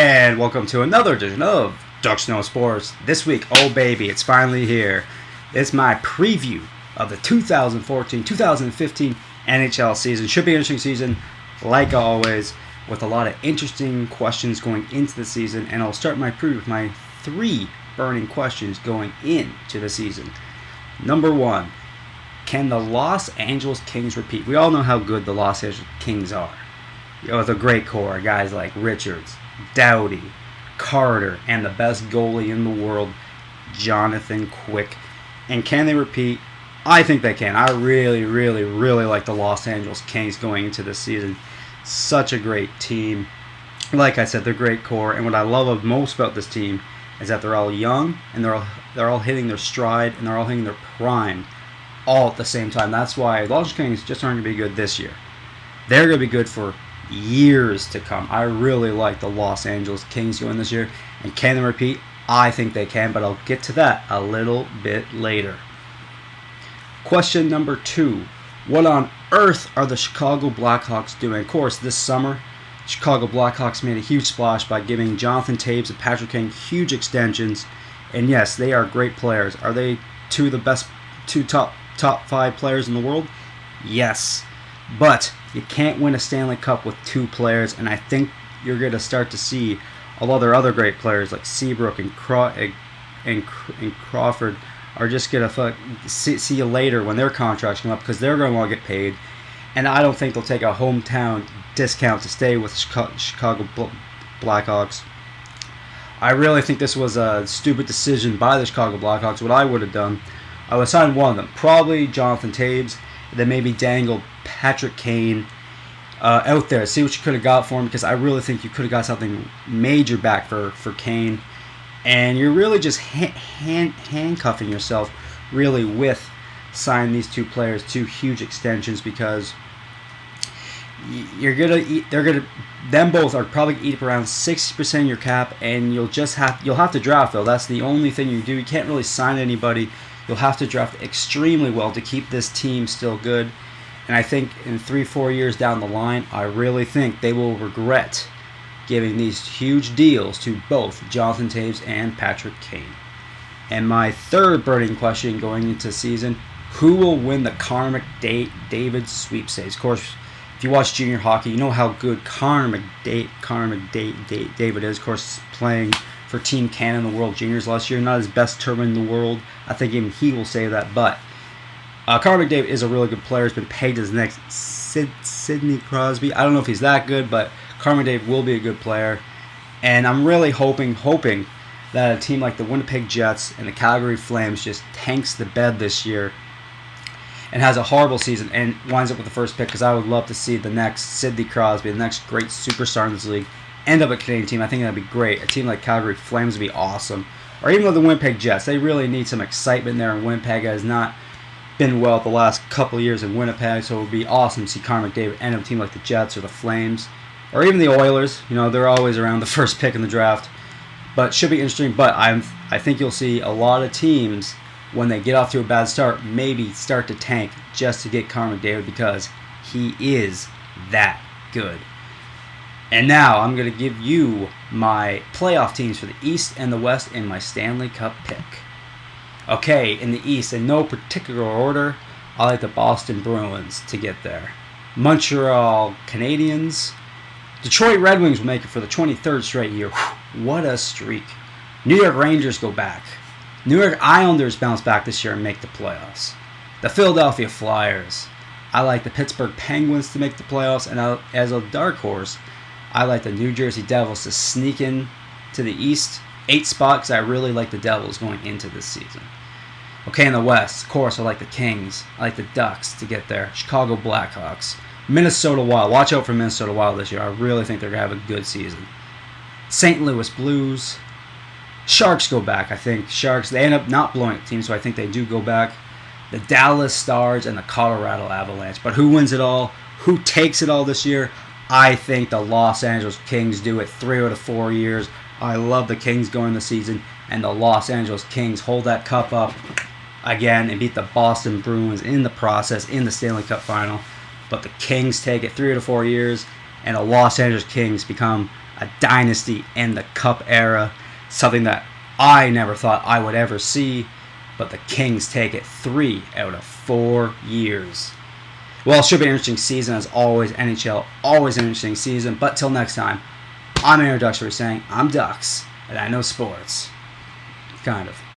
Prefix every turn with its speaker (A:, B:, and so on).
A: And welcome to another edition of Duck Snow Sports. This week, oh baby, it's finally here. It's my preview of the 2014-2015 NHL season. Should be an interesting season, like always, with a lot of interesting questions going into the season. And I'll start my preview with my 3 burning questions going into the season. Number 1, can the Los Angeles Kings repeat? We all know how good the Los Angeles Kings are. With a great core, guys like Richards, Doughty, Carter, and the best goalie in the world, Jonathan Quick. And can they repeat? I think they can. I really like the Los Angeles Kings going into this season. Such a great team. Like I said, they're great core. And what I love most about this team is that they're all young and they're all hitting their stride and they're all hitting their prime all at the same time. That's why the Los Angeles Kings just aren't going to be good this year. They're going to be good for years to come. I really like the Los Angeles Kings going this year. And can they repeat? I think they can, but I'll get to that a little bit later. Question number 2. What on earth are the Chicago Blackhawks doing? Of course, this summer, Chicago Blackhawks made a huge splash by giving Jonathan Toews and Patrick Kane huge extensions. And yes, they are great players. Are they two top 5 players in the world? Yes. But you can't win a Stanley Cup with 2 players, and I think you're going to start to see a lot of their other great players like Seabrook and Crawford are just going to see you later when their contracts come up because they're going to want to get paid. And I don't think they'll take a hometown discount to stay with Chicago Blackhawks. I really think this was a stupid decision by the Chicago Blackhawks. What I would have done, I would sign one of them, probably Jonathan Toews, and then maybe dangle Patrick Kane out there. See what you could have got for him, because I really think you could have got something major back for Kane. And you're really just handcuffing yourself really with signing these 2 players, 2 huge extensions, because them both are probably going to eat up around 60% of your cap, and you'll have to draft though. That's the only thing you do. You can't really sign anybody. You'll have to draft extremely well to keep this team still good. And I think in 3-4 years down the line, I really think they will regret giving these huge deals to both Jonathan Toews and Patrick Kane. And my 3rd burning question going into the season, who will win the Connor McDavid sweepstakes? Of course, if you watch junior hockey, you know how good Connor McDavid is. Of course, playing for Team Canada in the World Juniors last year. Not his best tournament in the world. I think even he will say that. But Connor McDavid is a really good player. He's been paid as the next Sidney Crosby. I don't know if he's that good, but Connor McDavid will be a good player. And I'm really hoping that a team like the Winnipeg Jets and the Calgary Flames just tanks the bed this year and has a horrible season and winds up with the first pick, because I would love to see the next Sidney Crosby, the next great superstar in this league, end up a Canadian team. I think that would be great. A team like Calgary Flames would be awesome. Or even with the Winnipeg Jets. They really need some excitement there, and Winnipeg has not been well the last couple of years in Winnipeg, so it would be awesome to see Connor McDavid end up a team like the Jets or the Flames. Or even the Oilers. You know, they're always around the first pick in the draft. But it should be interesting. But I think you'll see a lot of teams, when they get off to a bad start, maybe start to tank just to get Connor McDavid, because he is that good. And now I'm going to give you my playoff teams for the East and the West in my Stanley Cup pick. Okay, in the East, in no particular order, I like the Boston Bruins to get there. Montreal Canadiens. Detroit Red Wings will make it for the 23rd straight year. Whew, what a streak. New York Rangers go back. New York Islanders bounce back this year and make the playoffs. The Philadelphia Flyers. I like the Pittsburgh Penguins to make the playoffs. And as a dark horse, I like the New Jersey Devils to sneak in to the East 8 spot, because I really like the Devils going into this season. Okay, in the West, of course, I like the Kings. I like the Ducks to get there. Chicago Blackhawks. Minnesota Wild. Watch out for Minnesota Wild this year. I really think they're going to have a good season. St. Louis Blues. Sharks go back, I think. Sharks, they end up not blowing the team, so I think they do go back. The Dallas Stars and the Colorado Avalanche. But who wins it all? Who takes it all this year? I think the Los Angeles Kings do it 3 out of 4 years. I love the Kings going the season, and the Los Angeles Kings hold that cup up again and beat the Boston Bruins in the process in the Stanley Cup final. But the Kings take it 3 out of 4 years, and the Los Angeles Kings become a dynasty in the Cup era, something that I never thought I would ever see, but the Kings take it 3 out of 4 years. Well, it should be an interesting season as always. NHL, always an interesting season. But till next time, I'm Aaron Duxbury saying I'm Ducks, and I know sports. Kind of.